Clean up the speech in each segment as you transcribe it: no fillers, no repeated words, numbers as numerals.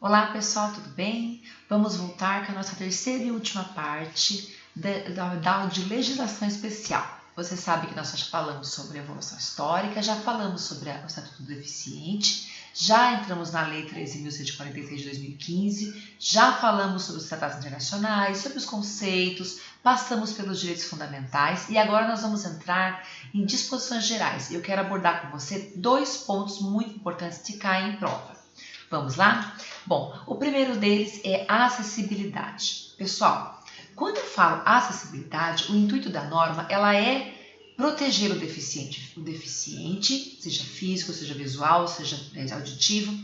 Olá pessoal, tudo bem? Vamos voltar com a nossa terceira e última parte da aula de legislação especial. Você sabe que nós já falamos sobre a evolução histórica, já falamos sobre o Estatuto do Deficiente, já entramos na Lei 13.146 de 2015, já falamos sobre os tratados internacionais, sobre os conceitos, passamos pelos direitos fundamentais e agora nós vamos entrar em disposições gerais. Eu quero abordar com você dois pontos muito importantes que caem em prova. Vamos lá? Bom, o primeiro deles é a acessibilidade. Pessoal, quando eu falo acessibilidade, o intuito da norma ela é proteger o deficiente, seja físico, seja visual, seja auditivo,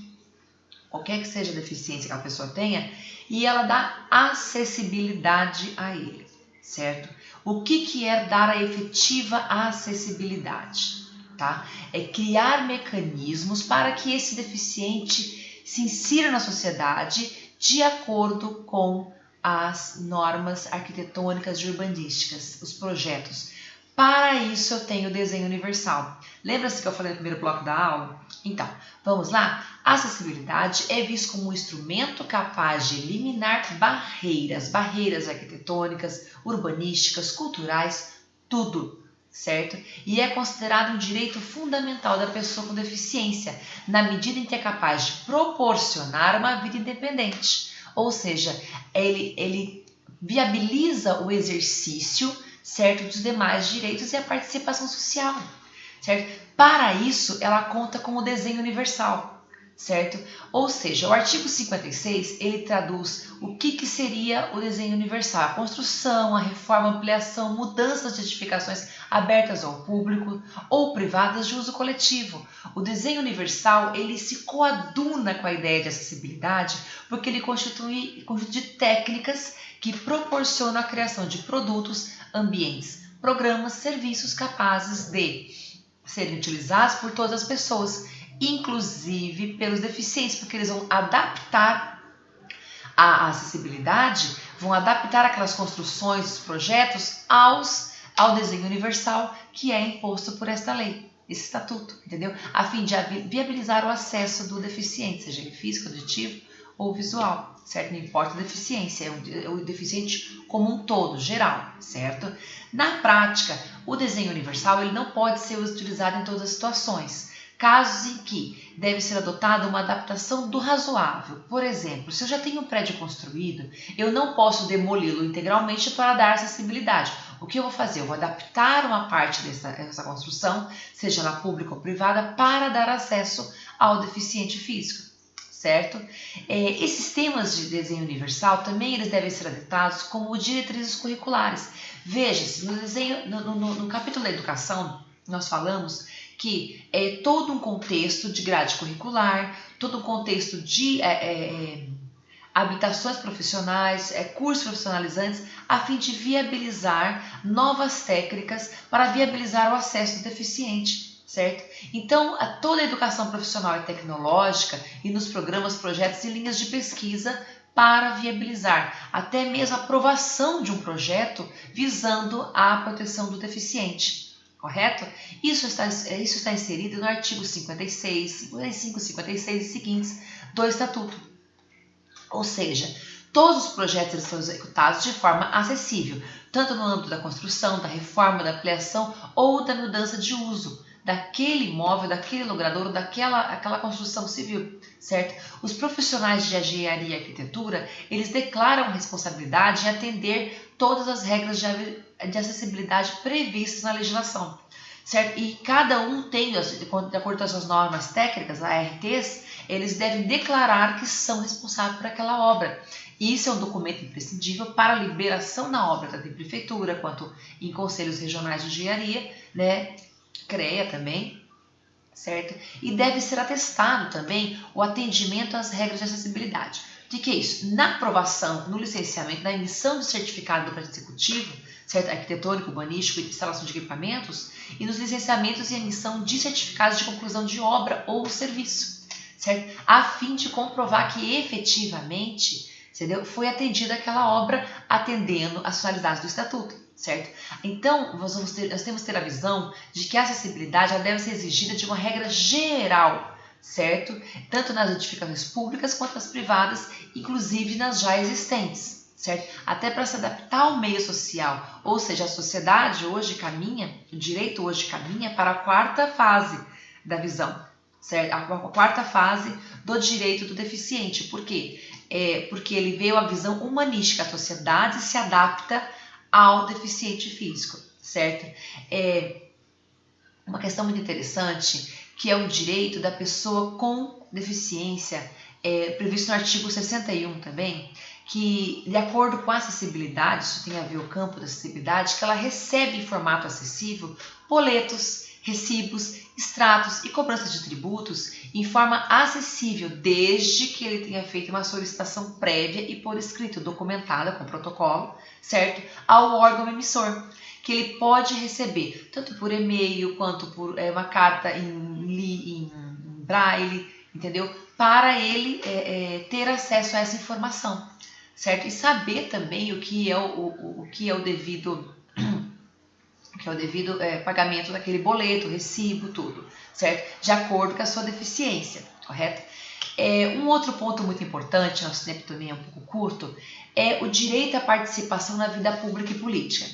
qualquer que seja a deficiência que a pessoa tenha, e ela dá acessibilidade a ele, certo? O que é dar a efetiva acessibilidade? Tá? É criar mecanismos para que esse deficiente se insira na sociedade de acordo com as normas arquitetônicas e urbanísticas, os projetos. Para isso eu tenho o desenho universal. Lembra-se que eu falei no primeiro bloco da aula? Então, vamos lá? A acessibilidade é vista como um instrumento capaz de eliminar barreiras arquitetônicas, urbanísticas, culturais, tudo. Certo? E é considerado um direito fundamental da pessoa com deficiência, na medida em que é capaz de proporcionar uma vida independente. Ou seja, ele viabiliza o exercício, certo, dos demais direitos e a participação social. Certo? Para isso, ela conta com o desenho universal. Certo? Ou seja, o artigo 56, ele traduz o que seria o desenho universal, a construção, a reforma, a ampliação, mudanças de edificações abertas ao público ou privadas de uso coletivo. O desenho universal, ele se coaduna com a ideia de acessibilidade porque ele constitui de técnicas que proporcionam a criação de produtos, ambientes, programas, serviços capazes de serem utilizados por todas as pessoas, inclusive pelos deficientes, porque eles vão adaptar a acessibilidade, vão adaptar aquelas construções, os projetos ao desenho universal que é imposto por esta lei, esse estatuto, entendeu? A fim de viabilizar o acesso do deficiente, seja ele físico, auditivo ou visual, certo? Não importa a deficiência, é o deficiente como um todo, geral, certo? Na prática, o desenho universal ele não pode ser utilizado em todas as situações. Casos em que deve ser adotada uma adaptação do razoável. Por exemplo, se eu já tenho um prédio construído, eu não posso demoli-lo integralmente para dar acessibilidade. O que eu vou fazer? Eu vou adaptar uma parte dessa construção, seja ela pública ou privada, para dar acesso ao deficiente físico. Certo? Esses temas de desenho universal também eles devem ser adotados como diretrizes curriculares. Veja-se, no capítulo da educação, nós falamos que é todo um contexto de grade curricular, todo um contexto de habilitações profissionais, cursos profissionalizantes, a fim de viabilizar novas técnicas para viabilizar o acesso do deficiente, certo? Então, toda a educação profissional e tecnológica e nos programas, projetos e linhas de pesquisa para viabilizar até mesmo a aprovação de um projeto visando a proteção do deficiente. Correto? Isso está inserido no artigo 56, 55, 56 e seguintes do Estatuto. Ou seja, todos os projetos são executados de forma acessível, tanto no âmbito da construção, da reforma, da ampliação ou da mudança de uso daquele imóvel, daquele logrador, daquela construção civil, certo? Os profissionais de engenharia e arquitetura, eles declaram a responsabilidade de atender todas as regras de acessibilidade previstas na legislação, certo? E cada um tem, de acordo com as suas normas técnicas, ARTs, eles devem declarar que são responsáveis por aquela obra. Isso é um documento imprescindível para a liberação da obra, tanto em prefeitura quanto em conselhos regionais de engenharia, né? CREA também, certo? E deve ser atestado também o atendimento às regras de acessibilidade. De que é isso? Na aprovação, no licenciamento, na emissão do certificado do prédio executivo, certo? Arquitetônico, urbanístico e instalação de equipamentos, e nos licenciamentos e emissão de certificados de conclusão de obra ou serviço, certo? A fim de comprovar que efetivamente, entendeu? Foi atendida aquela obra atendendo às finalidades do Estatuto. Certo? Então, nós temos que ter a visão de que a acessibilidade ela deve ser exigida de uma regra geral certo? Tanto nas edificações públicas quanto nas privadas, inclusive nas já existentes, certo? Até para se adaptar ao meio social, ou seja, a sociedade hoje caminha, o direito hoje caminha para a quarta fase da visão, certo? A quarta fase do direito do deficiente. Por quê? Porque ele veio a visão humanística, a sociedade se adapta ao deficiente físico, certo? Uma questão muito interessante, que é o direito da pessoa com deficiência, previsto no artigo 61 também, que, de acordo com a acessibilidade, isso tem a ver com o campo da acessibilidade, que ela recebe em formato acessível boletos, recibos, extratos e cobrança de tributos em forma acessível, desde que ele tenha feito uma solicitação prévia e por escrito, documentada com protocolo, certo? Ao órgão emissor, que ele pode receber tanto por e-mail quanto por uma carta em braille, entendeu? Para ele ter acesso a essa informação, certo? E saber também o que é o devido pagamento daquele boleto, recibo, tudo, certo? De acordo com a sua deficiência, correto? Um outro ponto muito importante, nosso tempo também é um pouco curto, é o direito à participação na vida pública e política.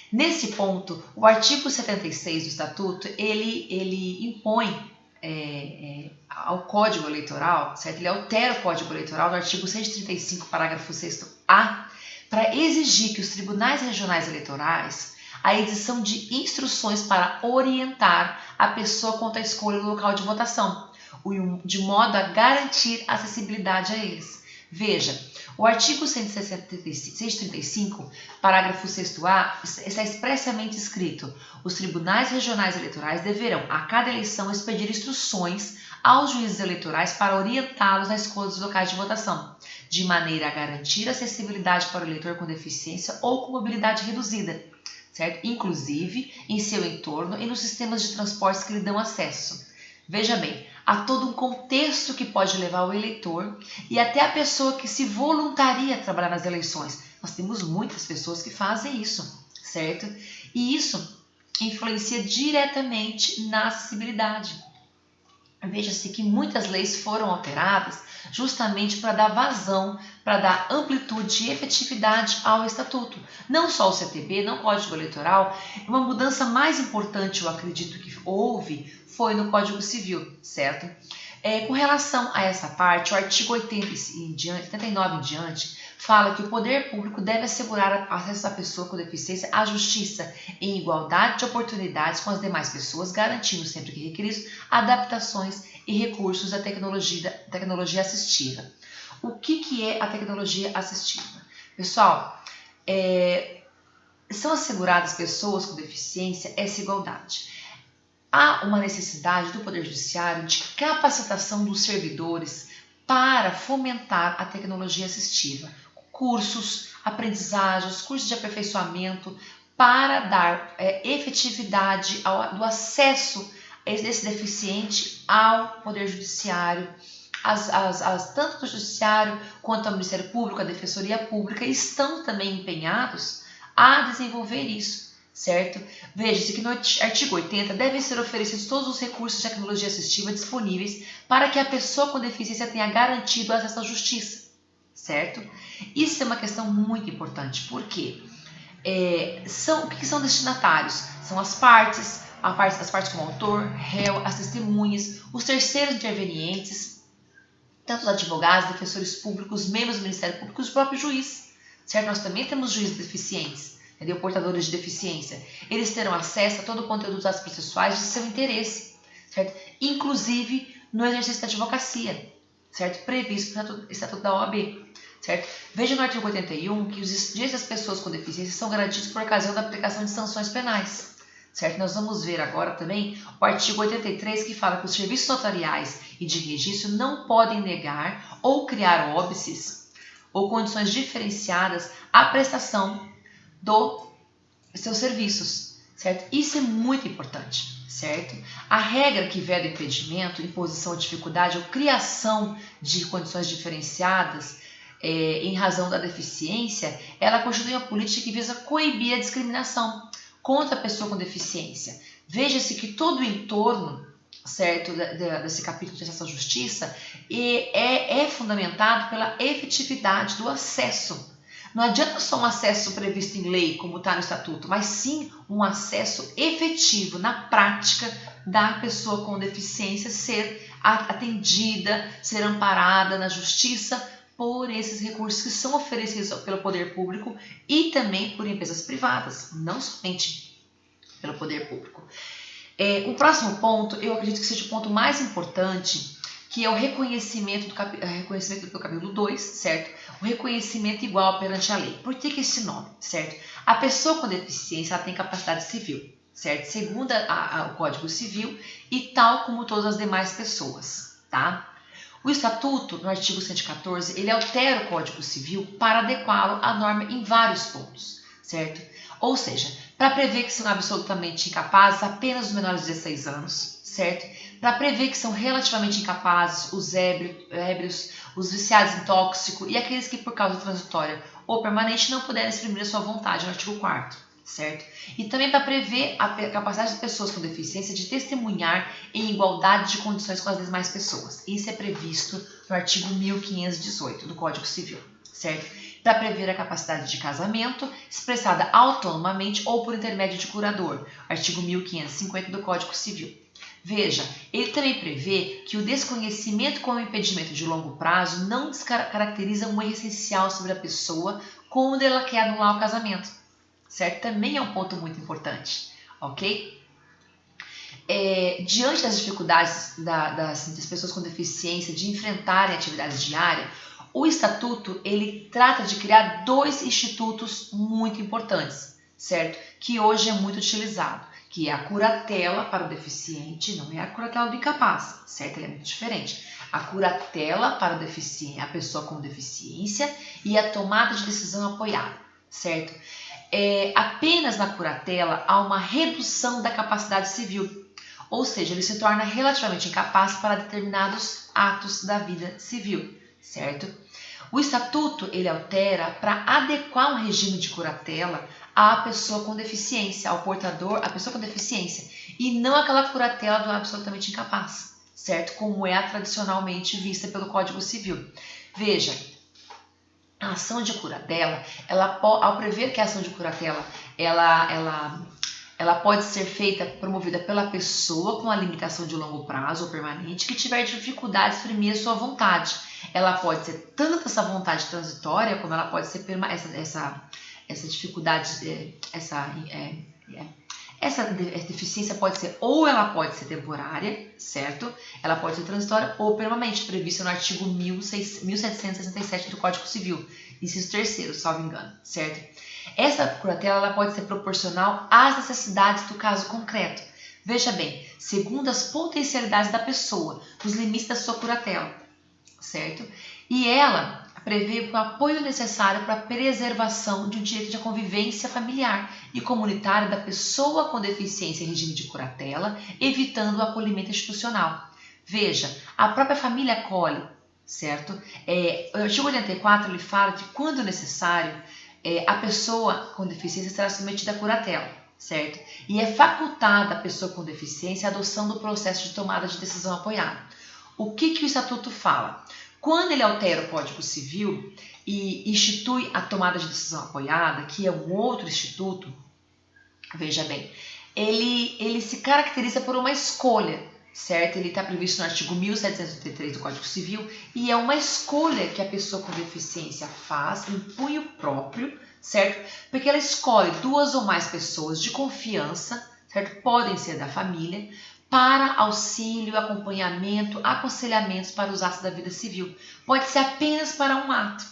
Nesse ponto, o artigo 76 do Estatuto, ele impõe ao Código Eleitoral, certo? Ele altera o Código Eleitoral no artigo 135, parágrafo 6º-A, para exigir que os tribunais regionais eleitorais a edição de instruções para orientar a pessoa quanto à escolha do local de votação, de modo a garantir acessibilidade a eles. Veja, o artigo 135, parágrafo 6º-A, está expressamente escrito: os tribunais regionais eleitorais deverão, a cada eleição, expedir instruções aos juízes eleitorais para orientá-los na escolha dos locais de votação, de maneira a garantir acessibilidade para o eleitor com deficiência ou com mobilidade reduzida, certo? Inclusive em seu entorno e nos sistemas de transportes que lhe dão acesso. Veja bem, há todo um contexto que pode levar o eleitor e até a pessoa que se voluntaria a trabalhar nas eleições. Nós temos muitas pessoas que fazem isso, certo? E isso influencia diretamente na acessibilidade. Veja-se que muitas leis foram alteradas justamente para dar vazão, para dar amplitude e efetividade ao Estatuto. Não só o CTB, não o Código Eleitoral. Uma mudança mais importante, eu acredito que houve, foi no Código Civil, certo? Com relação a essa parte, o artigo 89 em diante, fala que o poder público deve assegurar acesso da pessoa com deficiência à justiça em igualdade de oportunidades com as demais pessoas, garantindo sempre que requeridos adaptações e recursos da tecnologia assistiva. O que é a tecnologia assistiva? Pessoal, são asseguradas pessoas com deficiência essa igualdade. Há uma necessidade do Poder Judiciário de capacitação dos servidores para fomentar a tecnologia assistiva. Cursos, aprendizagens, cursos de aperfeiçoamento para dar efetividade do acesso desse deficiente ao Poder Judiciário. Tanto o Judiciário quanto o Ministério Público, a Defensoria Pública estão também empenhados a desenvolver isso, certo? Veja-se que no artigo 80 devem ser oferecidos todos os recursos de tecnologia assistiva disponíveis para que a pessoa com deficiência tenha garantido acesso à justiça, certo? Isso é uma questão muito importante, porque o que são destinatários? São as partes como autor, réu, as testemunhas, os terceiros intervenientes, tanto os advogados, defensores públicos, membros do Ministério Público, os próprios juízes, certo? Nós também temos juízes deficientes, entendeu? Portadores de deficiência. Eles terão acesso a todo o conteúdo dos atos processuais de seu interesse, certo? Inclusive no exercício da advocacia, certo? Previsto no Estatuto da OAB, certo? Veja no artigo 81 que os direitos das pessoas com deficiência são garantidos por ocasião da aplicação de sanções penais, certo? Nós vamos ver agora também o artigo 83 que fala que os serviços notariais e de registro não podem negar ou criar óbices ou condições diferenciadas à prestação dos seus serviços, certo? Isso é muito importante, certo? A regra que veda o impedimento, imposição ou dificuldade ou criação de condições diferenciadas em razão da deficiência, ela constitui uma política que visa coibir a discriminação contra a pessoa com deficiência. Veja-se que todo o entorno, certo, desse capítulo de acesso à justiça, é fundamentado pela efetividade do acesso. Não adianta só um acesso previsto em lei, como está no estatuto, mas sim um acesso efetivo, na prática, da pessoa com deficiência ser atendida, ser amparada na justiça por esses recursos que são oferecidos pelo poder público e também por empresas privadas, não somente pelo poder público. O próximo ponto, eu acredito que seja o ponto mais importante, que é o reconhecimento do capítulo 2, certo? O reconhecimento igual perante a lei. Por que esse nome, certo? A pessoa com deficiência ela tem capacidade civil, certo? Segundo o Código Civil e tal como todas as demais pessoas, tá? O Estatuto, no artigo 114, ele altera o Código Civil para adequá-lo à norma em vários pontos, certo? Ou seja, para prever que são absolutamente incapazes apenas os menores de 16 anos, certo? Para prever que são relativamente incapazes os ébrios, os viciados em tóxico e aqueles que por causa transitória ou permanente não puderem exprimir a sua vontade, no artigo 4º, certo? E também para prever a capacidade das pessoas com deficiência de testemunhar em igualdade de condições com as demais pessoas. Isso é previsto no artigo 1518 do Código Civil, certo? Para prever a capacidade de casamento expressada autonomamente ou por intermédio de curador, artigo 1550 do Código Civil. Veja, ele também prevê que o desconhecimento como impedimento de longo prazo não descaracteriza um erro essencial sobre a pessoa quando ela quer anular o casamento, certo? Também é um ponto muito importante, ok? Diante das dificuldades das pessoas com deficiência de enfrentarem atividades diárias, o Estatuto ele trata de criar 2 institutos muito importantes, certo? Que hoje é muito utilizado, que é a curatela para o deficiente, não é a curatela do incapaz, certo? Ele é muito diferente. A curatela para o deficiente, a pessoa com deficiência e a tomada de decisão apoiada, certo? Apenas na curatela há uma redução da capacidade civil, ou seja, ele se torna relativamente incapaz para determinados atos da vida civil, certo? O Estatuto ele altera para adequar um regime de curatela à pessoa com deficiência, ao portador, à pessoa com deficiência, e não aquela curatela do absolutamente incapaz, certo? Como é a tradicionalmente vista pelo Código Civil. Veja, a ação de curatela, ao prever que a ação de curatela ela pode ser promovida pela pessoa com a limitação de longo prazo ou permanente que tiver dificuldade de exprimir a sua vontade. Ela pode ser tanto essa vontade transitória, como ela pode ser essa dificuldade, essa deficiência pode ser, ou ela pode ser temporária, certo? Ela pode ser transitória ou permanente, prevista no artigo 1767 do Código Civil, inciso 3º, salvo engano, certo? Essa curatela ela pode ser proporcional às necessidades do caso concreto. Veja bem, segundo as potencialidades da pessoa, nos limites da sua curatela, certo? E ela prevê o apoio necessário para a preservação de um direito de convivência familiar e comunitária da pessoa com deficiência em regime de curatela, evitando o acolhimento institucional. Veja, a própria família acolhe, certo? O artigo 84 ele fala que, quando necessário, a pessoa com deficiência será submetida à curatela, certo? E é facultada a pessoa com deficiência a adoção do processo de tomada de decisão apoiada. O que o Estatuto fala? Quando ele altera o Código Civil e institui a tomada de decisão apoiada, que é um outro instituto, veja bem, ele se caracteriza por uma escolha, certo? Ele está previsto no artigo 1783 do Código Civil e é uma escolha que a pessoa com deficiência faz em punho próprio, certo? Porque ela escolhe 2 ou mais pessoas de confiança, certo? Podem ser da família, para auxílio, acompanhamento, aconselhamentos para os atos da vida civil. Pode ser apenas para um ato,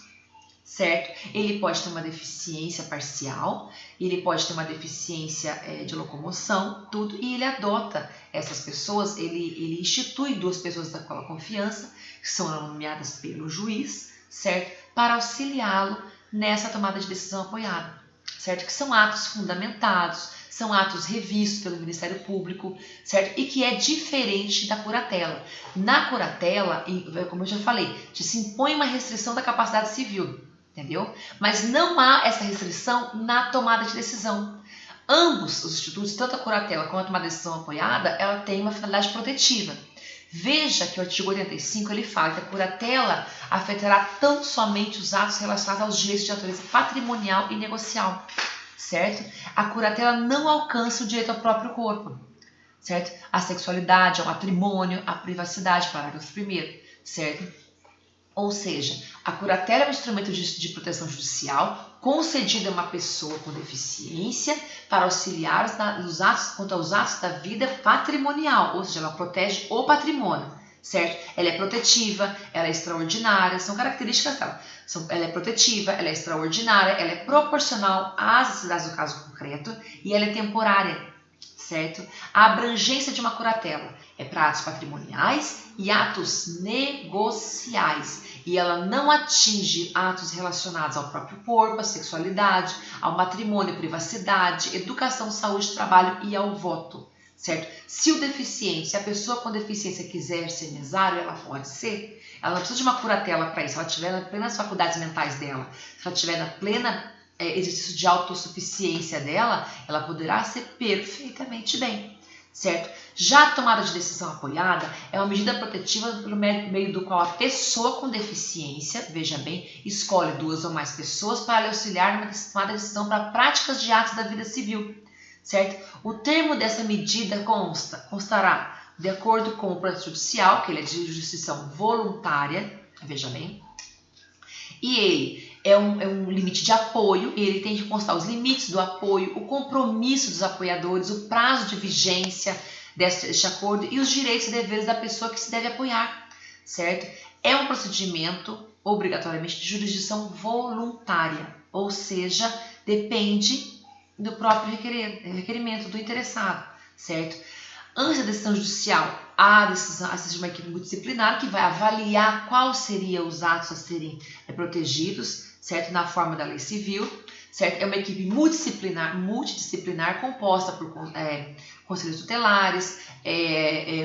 certo? Ele pode ter uma deficiência parcial, ele pode ter uma deficiência de locomoção, tudo, e ele adota essas pessoas, ele institui 2 pessoas daquela confiança, que são nomeadas pelo juiz, certo? Para auxiliá-lo nessa tomada de decisão apoiada, certo? Que são atos fundamentados, são atos revistos pelo Ministério Público, certo? E que é diferente da curatela. Na curatela, como eu já falei, se impõe uma restrição da capacidade civil, entendeu? Mas não há essa restrição na tomada de decisão. Ambos os institutos, tanto a curatela quanto uma decisão apoiada, ela tem uma finalidade protetiva. Veja que o artigo 85 ele fala que a curatela afetará tão somente os atos relacionados aos direitos de natureza patrimonial e negocial, certo? A curatela não alcança o direito ao próprio corpo, certo? A sexualidade, ao matrimônio, à privacidade, parágrafo 1º, certo? Ou seja, a curatela é um instrumento de proteção judicial concedido a uma pessoa com deficiência para auxiliar quanto aos atos da vida patrimonial, ou seja, ela protege o patrimônio, certo? Ela é protetiva, ela é extraordinária, são características dela. Ela é protetiva, ela é extraordinária, ela é proporcional às necessidades do caso concreto e ela é temporária, certo? A abrangência de uma curatela é para atos patrimoniais e atos negociais, e ela não atinge atos relacionados ao próprio corpo, à sexualidade, ao matrimônio, à privacidade, educação, saúde, trabalho e ao voto, certo? Se a pessoa com deficiência quiser ser mesário, ela pode ser. Ela não precisa de uma curatela para isso. Se ela estiver nas plenas faculdades mentais dela, se ela estiver na plena exercício de autossuficiência dela, ela poderá ser perfeitamente bem, certo? Já a tomada de decisão apoiada é uma medida protetiva pelo meio do qual a pessoa com deficiência, veja bem, escolhe 2 ou mais pessoas para lhe auxiliar numa tomada de decisão para práticas de atos da vida civil, certo? O termo dessa medida constará de acordo com o processo judicial, que ele é de jurisdição voluntária, veja bem, e ele é um limite de apoio, e ele tem que constar os limites do apoio, o compromisso dos apoiadores, o prazo de vigência deste acordo e os direitos e deveres da pessoa que se deve apoiar, certo? É um procedimento obrigatoriamente de jurisdição voluntária, ou seja, depende do próprio requerimento do interessado, certo? Antes da decisão judicial, há de uma equipe multidisciplinar que vai avaliar quais seriam os atos a serem protegidos, certo? Na forma da lei civil, certo? É uma equipe multidisciplinar composta por conselhos tutelares,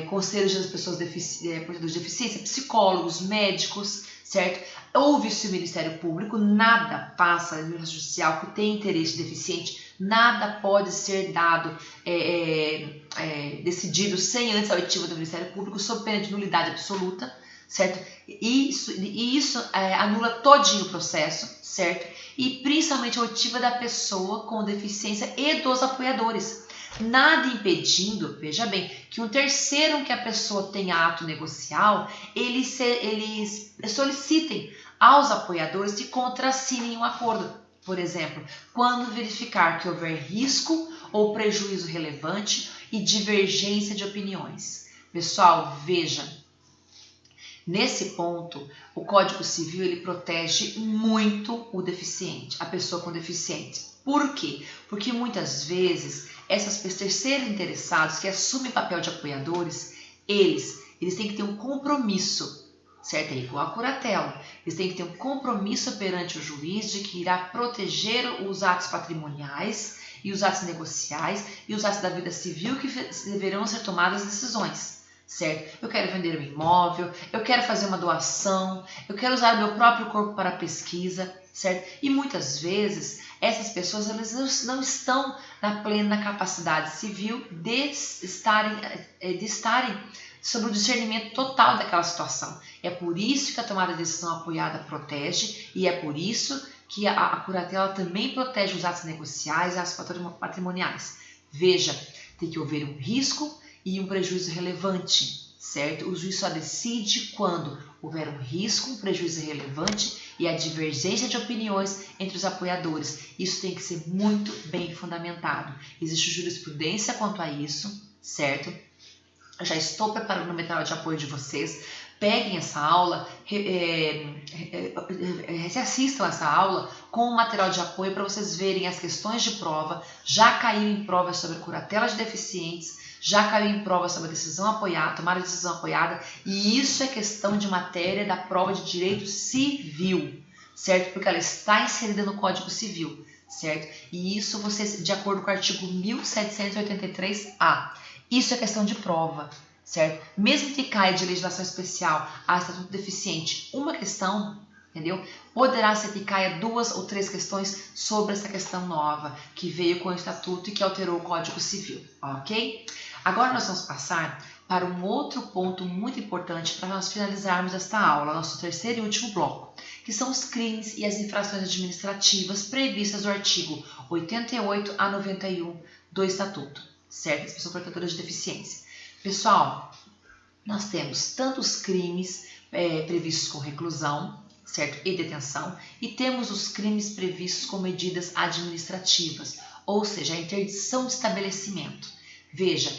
conselhos das pessoas portadoras de deficiência, psicólogos, médicos, certo? Ouve-se o Ministério Público, nada passa no judicial que tem interesse deficiente, nada pode ser dado, decidido sem antes a oitiva do Ministério Público, sob pena de nulidade absoluta, certo? E isso anula todinho o processo, certo? E principalmente a oitiva da pessoa com deficiência e dos apoiadores. Nada impedindo, veja bem, que um terceiro que a pessoa tenha ato negocial, eles solicitem aos apoiadores que contrassinem um acordo. Por exemplo, quando verificar que houver risco ou prejuízo relevante e divergência de opiniões. Pessoal, veja, nesse ponto, o Código Civil ele protege muito o deficiente, a pessoa com deficiência. Por quê? Porque muitas vezes esses terceiros interessados que assumem papel de apoiadores, eles têm que ter um compromisso, certo? É igual a curatela. Eles têm que ter um compromisso perante o juiz de que irá proteger os atos patrimoniais e os atos negociais e os atos da vida civil que deverão ser tomadas decisões, certo? Eu quero vender um imóvel, eu quero fazer uma doação, eu quero usar o meu próprio corpo para pesquisa, certo? E muitas vezes essas pessoas elas não estão na plena capacidade civil de estarem sobre o discernimento total daquela situação. É por isso que a tomada de decisão apoiada protege e é por isso que a curatela também protege os atos negociais e atos patrimoniais. Veja, tem que haver um risco e um prejuízo relevante, certo? O juiz só decide quando houver um risco, um prejuízo relevante e a divergência de opiniões entre os apoiadores. Isso tem que ser muito bem fundamentado. Existe jurisprudência quanto a isso, certo? Eu já estou preparando o material de apoio de vocês. Peguem essa aula, assistam essa aula com o material de apoio para vocês verem as questões de prova. Já caiu em prova sobre a curatela de deficientes, já caiu em prova sobre a decisão apoiada, tomada de decisão apoiada, e isso é questão de matéria da prova de direito civil, certo? Porque ela está inserida no Código Civil, certo? E isso vocês, de acordo com o artigo 1783-A, isso é questão de prova, certo? Mesmo que caia de legislação especial a estatuto deficiente uma questão, entendeu? Poderá ser que caia 2 ou 3 questões sobre essa questão nova que veio com o Estatuto e que alterou o Código Civil, ok? Agora nós vamos passar para um outro ponto muito importante para nós finalizarmos esta aula, nosso terceiro e último bloco, que são os crimes e as infrações administrativas previstas no artigo 88 a 91 do Estatuto, certo? Das pessoas portadoras de deficiência. Pessoal, nós temos tanto os crimes previstos com reclusão, certo? E detenção, e temos os crimes previstos com medidas administrativas, ou seja, a interdição de estabelecimento. Veja,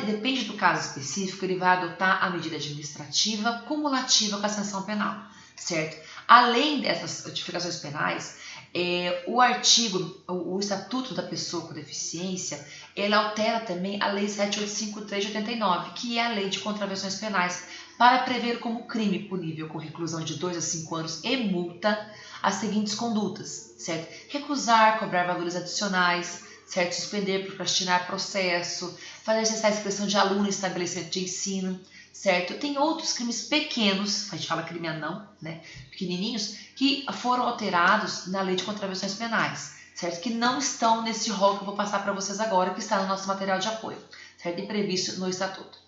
depende do caso específico, ele vai adotar a medida administrativa cumulativa com a sanção penal, certo? Além dessas notificações penais, o Estatuto da Pessoa com Deficiência, ele altera também a Lei 7853 de 89, que é a Lei de Contravenções Penais, para prever como crime punível com reclusão de 2 a 5 anos e multa as seguintes condutas, certo? Recusar, cobrar valores adicionais, certo? Suspender, procrastinar processo, fazer cessar a inscrição de aluno em estabelecimento de ensino, certo? Tem outros crimes pequenos, a gente fala crime anão, né? Pequenininhos, que foram alterados na Lei de Contravenções Penais, certo? Que não estão nesse rol que eu vou passar para vocês agora, que está no nosso material de apoio, certo? E previsto no Estatuto.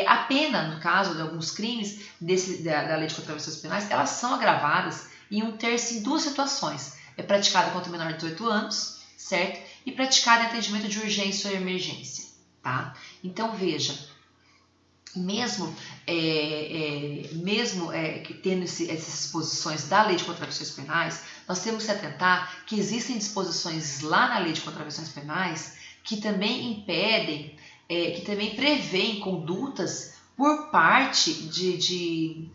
A pena, no caso de alguns crimes da Lei de Contravenções Penais, elas são agravadas em 1/3 em 2 situações. É praticada contra o menor de 18 anos, certo? E praticada em atendimento de urgência ou emergência, tá? Então, veja, mesmo que tendo essas disposições da Lei de Contravenções Penais, nós temos que atentar que existem disposições lá na Lei de Contravenções Penais que também impedem, que também prevêem condutas por parte de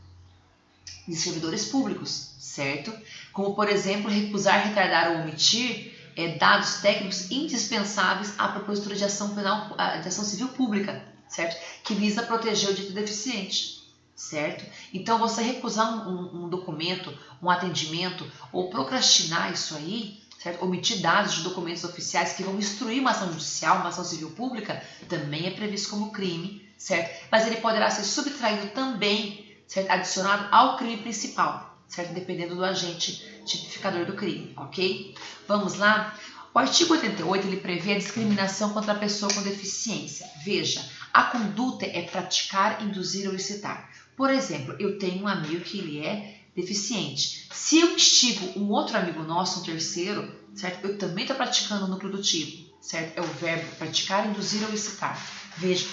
servidores públicos, certo? Como, por exemplo, recusar, retardar ou omitir dados técnicos indispensáveis à propositura de ação penal, de ação civil pública, certo? Que visa proteger o dito deficiente, certo? Então, você recusar um documento, um atendimento, ou procrastinar isso aí, certo? Omitir dados de documentos oficiais que vão instruir uma ação judicial, uma ação civil pública, também é previsto como crime, certo? Mas ele poderá ser subtraído também, certo? Adicionado ao crime principal, certo? Dependendo do agente tipificador do crime, ok? Vamos lá? O artigo 88, ele prevê a discriminação contra a pessoa com deficiência. Veja, a conduta é praticar, induzir ou incitar. Por exemplo, eu tenho um amigo que ele é deficiente. Se eu instigo um outro amigo nosso, um terceiro, certo? Eu também estou praticando o núcleo do tipo, certo? É o verbo praticar, induzir ou incitar. Veja,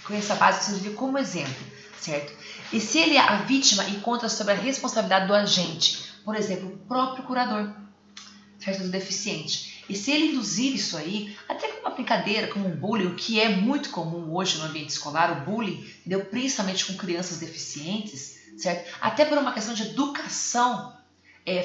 com essa base você viu como exemplo, certo? E se a vítima encontra sobre a responsabilidade do agente, por exemplo, o próprio curador, certo? Do deficiente. E se ele induzir isso aí, até como uma brincadeira, como um bullying, o que é muito comum hoje no ambiente escolar, o bullying, entendeu? Principalmente com crianças deficientes, certo? Até por uma questão de educação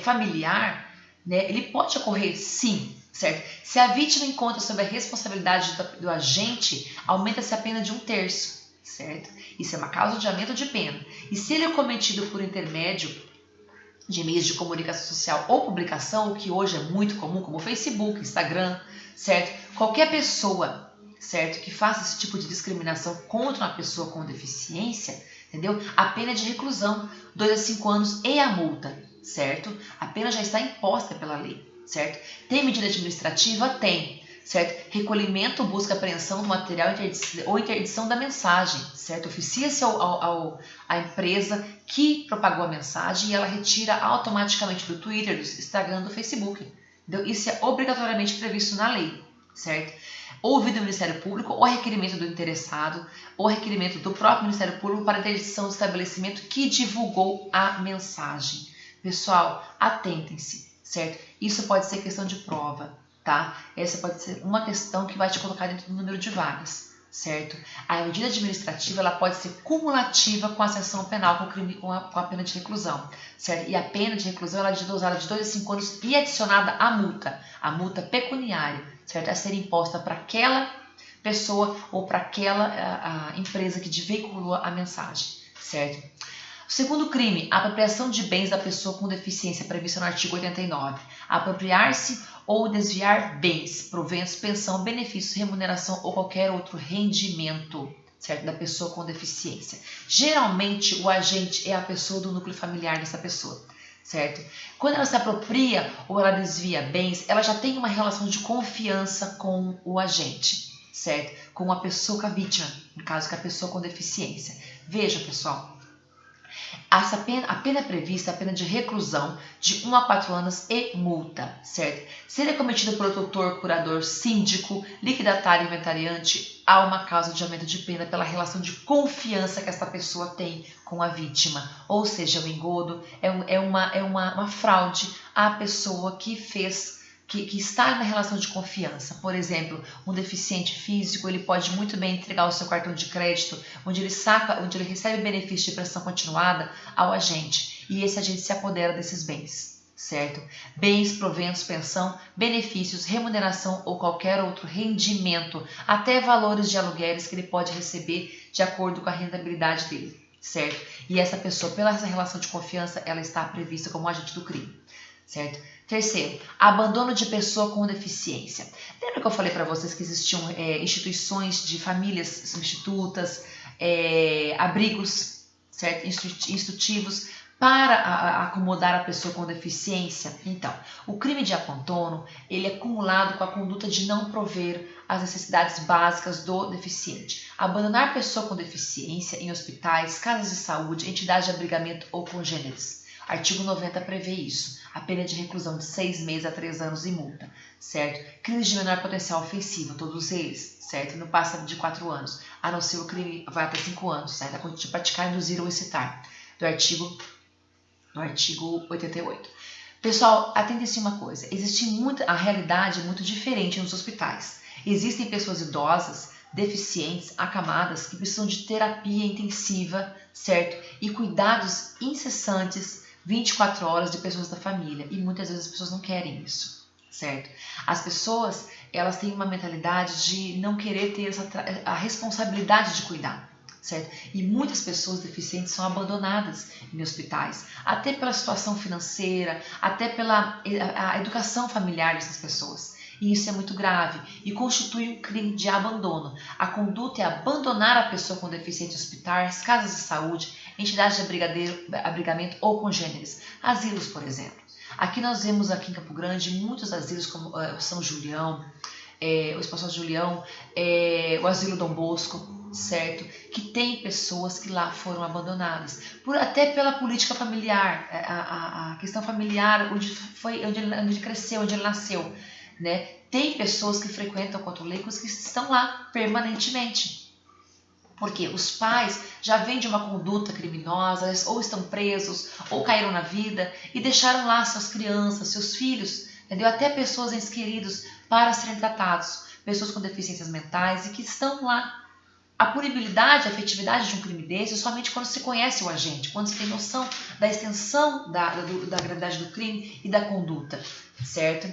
familiar, né? Ele pode ocorrer sim, certo? Se a vítima encontra sob a responsabilidade do agente, aumenta-se a pena de 1/3, certo? Isso é uma causa de aumento de pena. E se ele é cometido por intermédio de meios de comunicação social ou publicação, o que hoje é muito comum, como Facebook, Instagram, certo? Qualquer pessoa, certo, que faça esse tipo de discriminação contra uma pessoa com deficiência, entendeu? A pena é de reclusão, 2 a 5 anos e a multa, certo? A pena já está imposta pela lei, certo? Tem medida administrativa? Tem, certo? Recolhimento, busca, apreensão do material ou interdição da mensagem, certo? Oficia-se à empresa que propagou a mensagem e ela retira automaticamente do Twitter, do Instagram, do Facebook. Então, isso é obrigatoriamente previsto na lei, certo? Ouvido o Ministério Público ou requerimento do interessado ou requerimento do próprio Ministério Público para interdição do estabelecimento que divulgou a mensagem. Pessoal, atentem-se, certo? Isso pode ser questão de prova, tá? Essa pode ser uma questão que vai te colocar dentro do número de vagas, certo? A medida administrativa ela pode ser cumulativa com a sanção penal com a pena de reclusão, certo? E a pena de reclusão ela é dosada de 2 a 5 anos e adicionada à a multa pecuniária, certo? A ser imposta para aquela pessoa ou para aquela empresa que veiculou a mensagem, certo? O segundo crime, a apropriação de bens da pessoa com deficiência prevista no artigo 89. Apropriar-se ou desviar bens, proventos, pensão, benefícios, remuneração ou qualquer outro rendimento, certo? Da pessoa com deficiência. Geralmente, o agente é a pessoa do núcleo familiar dessa pessoa, certo? Quando ela se apropria ou ela desvia bens, ela já tem uma relação de confiança com o agente, certo? Com a pessoa, com a vítima, no caso, com a pessoa com deficiência. Veja, pessoal, a pena prevista é a pena de reclusão de 1 a 4 anos e multa, certo? Se ele é cometido por tutor, curador, síndico, liquidatário, inventariante, há uma causa de aumento de pena pela relação de confiança que essa pessoa tem com a vítima. Ou seja, o engodo é uma fraude à pessoa que fez que está na relação de confiança. Por exemplo, um deficiente físico, ele pode muito bem entregar o seu cartão de crédito, onde ele recebe benefício de prestação continuada ao agente, e esse agente se apodera desses bens, certo? Bens, proventos, pensão, benefícios, remuneração ou qualquer outro rendimento, até valores de aluguéis que ele pode receber de acordo com a rentabilidade dele, certo? E essa pessoa, pela essa relação de confiança, ela está prevista como agente do crime, certo? Terceiro, abandono de pessoa com deficiência. Lembra que eu falei para vocês que existiam instituições de famílias substitutas, abrigos, certo? Instrutivos para acomodar a pessoa com deficiência? Então, o crime de abandono, ele é acumulado com a conduta de não prover as necessidades básicas do deficiente. Abandonar pessoa com deficiência em hospitais, casas de saúde, entidades de abrigamento ou congêneres. Artigo 90 prevê isso. A pena de reclusão de 6 meses a 3 anos e multa, certo? Crimes de menor potencial ofensivo, todos eles, certo? Não passa de 4 anos, a não ser o crime vai até 5 anos, certo? A conduta de praticar, induzir ou incitar, do artigo 88. Pessoal, atentem-se uma coisa, a realidade é muito diferente nos hospitais. Existem pessoas idosas, deficientes, acamadas, que precisam de terapia intensiva, certo? E cuidados incessantes 24 horas de pessoas da família, e muitas vezes as pessoas não querem isso, certo? As pessoas, elas têm uma mentalidade de não querer ter a responsabilidade de cuidar, certo? E muitas pessoas deficientes são abandonadas em hospitais, até pela situação financeira, até pela a educação familiar dessas pessoas. E isso é muito grave e constitui um crime de abandono. A conduta é abandonar a pessoa com deficiência em hospitais, casas de saúde, entidades de abrigamento ou congêneres, asilos, por exemplo. Aqui nós vemos aqui em Campo Grande muitos asilos como o São Julião, o Espaço Julião, o Asilo Dom Bosco, certo? Que tem pessoas que lá foram abandonadas, até pela política familiar, a questão familiar, onde ele cresceu, onde ele nasceu, né? Tem pessoas que frequentam cotolecos que estão lá permanentemente. Porque os pais já vêm de uma conduta criminosa, ou estão presos, ou caíram na vida e deixaram lá suas crianças, seus filhos, entendeu? Até pessoas entes queridos para serem tratados, pessoas com deficiências mentais e que estão lá. A punibilidade, a efetividade de um crime desse somente quando se conhece o agente, quando se tem noção da extensão da gravidade do crime e da conduta, certo?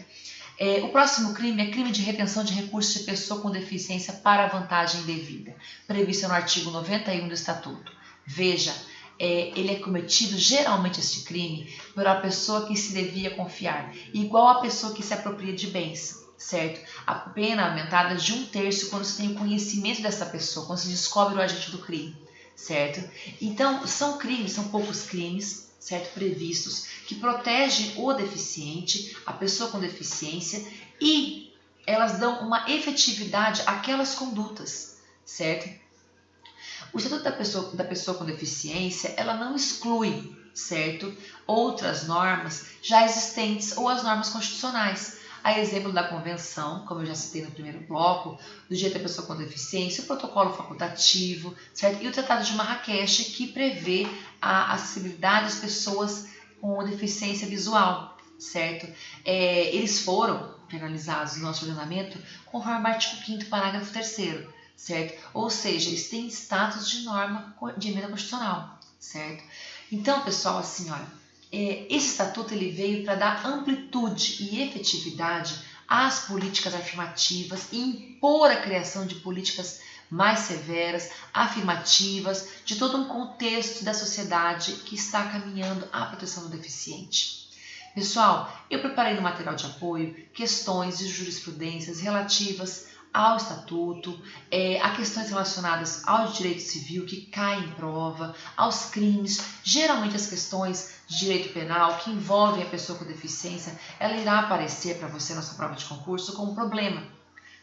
O próximo crime é crime de retenção de recursos de pessoa com deficiência para vantagem indevida, previsto no artigo 91 do Estatuto. Veja, ele é cometido, geralmente, este crime, pela pessoa que se devia confiar, igual à pessoa que se apropria de bens, certo? A pena aumentada de 1/3 quando se tem o conhecimento dessa pessoa, quando se descobre o agente do crime, certo? Então, são poucos crimes, certo? Previstos, que protegem o deficiente, a pessoa com deficiência, e elas dão uma efetividade àquelas condutas, certo? O Estatuto da Pessoa com Deficiência, ela não exclui, certo? Outras normas já existentes ou as normas constitucionais. A exemplo da Convenção, como eu já citei no primeiro bloco, do Direito da Pessoa com Deficiência, o Protocolo Facultativo, certo? E o Tratado de Marrakech, que prevê a acessibilidade às pessoas com deficiência visual, certo? Eles foram penalizados no nosso ordenamento conforme o artigo 5º, parágrafo 3º, certo? Ou seja, eles têm status de norma de emenda constitucional, certo? Então, pessoal, assim, olha, esse estatuto ele veio para dar amplitude e efetividade às políticas afirmativas e impor a criação de políticas mais severas, afirmativas, de todo um contexto da sociedade que está caminhando à proteção do deficiente. Pessoal, eu preparei no material de apoio questões de jurisprudências relativas ao estatuto, a questões relacionadas ao direito civil que caem em prova, aos crimes, geralmente as questões de direito penal que envolvem a pessoa com deficiência, ela irá aparecer para você na sua prova de concurso como problema,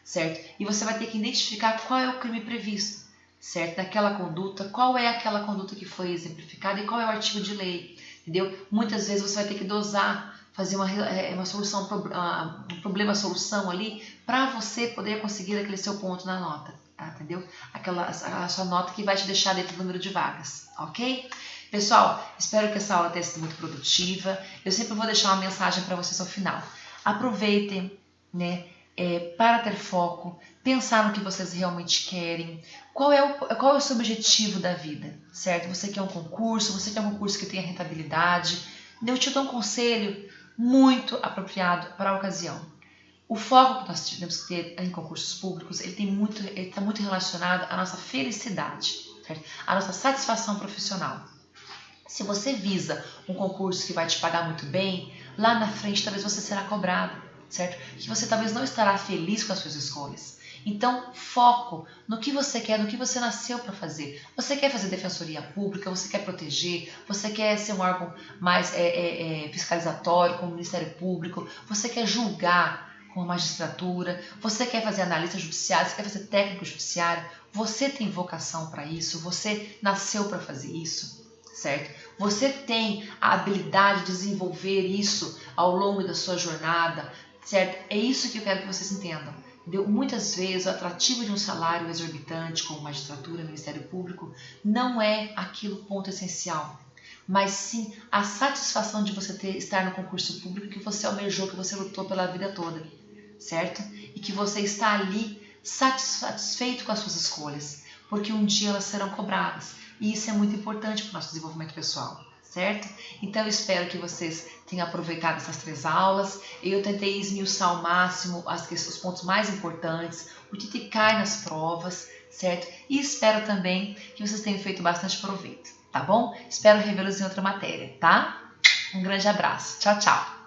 certo? E você vai ter que identificar qual é o crime previsto, certo? Daquela conduta, qual é aquela conduta que foi exemplificada e qual é o artigo de lei, entendeu? Muitas vezes você vai ter que dosar, fazer uma solução, um problema-solução ali, para você poder conseguir aquele seu ponto na nota, tá? Entendeu? A sua nota que vai te deixar dentro do número de vagas, ok? Pessoal, espero que essa aula tenha sido muito produtiva. Eu sempre vou deixar uma mensagem para vocês ao final. Aproveitem, né? Para ter foco, pensar no que vocês realmente querem, qual é o seu objetivo da vida, certo? Você quer um concurso, você quer um concurso que tenha rentabilidade. Eu te dou um conselho muito apropriado para a ocasião. O foco que nós tivemos que ter em concursos públicos, ele está muito relacionado à nossa felicidade, certo? À nossa satisfação profissional. Se você visa um concurso que vai te pagar muito bem, lá na frente talvez você será cobrado, certo? Que você talvez não estará feliz com as suas escolhas. Então, foco no que você quer, no que você nasceu para fazer. Você quer fazer defensoria pública, você quer proteger, você quer ser um órgão mais fiscalizatório, como o Ministério Público, você quer julgar com a magistratura, você quer fazer analista judiciário, você quer fazer técnico judiciário, você tem vocação para isso, você nasceu para fazer isso, certo? Você tem a habilidade de desenvolver isso ao longo da sua jornada, certo? É isso que eu quero que vocês entendam. Entendeu? Muitas vezes o atrativo de um salário exorbitante, como magistratura, Ministério Público, não é aquilo ponto essencial, mas sim a satisfação de você estar no concurso público que você almejou, que você lutou pela vida toda, certo? E que você está ali satisfeito com as suas escolhas, porque um dia elas serão cobradas. E isso é muito importante para o nosso desenvolvimento pessoal, certo? Então eu espero que vocês tenham aproveitado essas 3 aulas. Eu tentei esmiuçar ao máximo os pontos mais importantes, o que cai nas provas, certo? E espero também que vocês tenham feito bastante proveito, tá bom? Espero revê-los em outra matéria, tá? Um grande abraço. Tchau, tchau!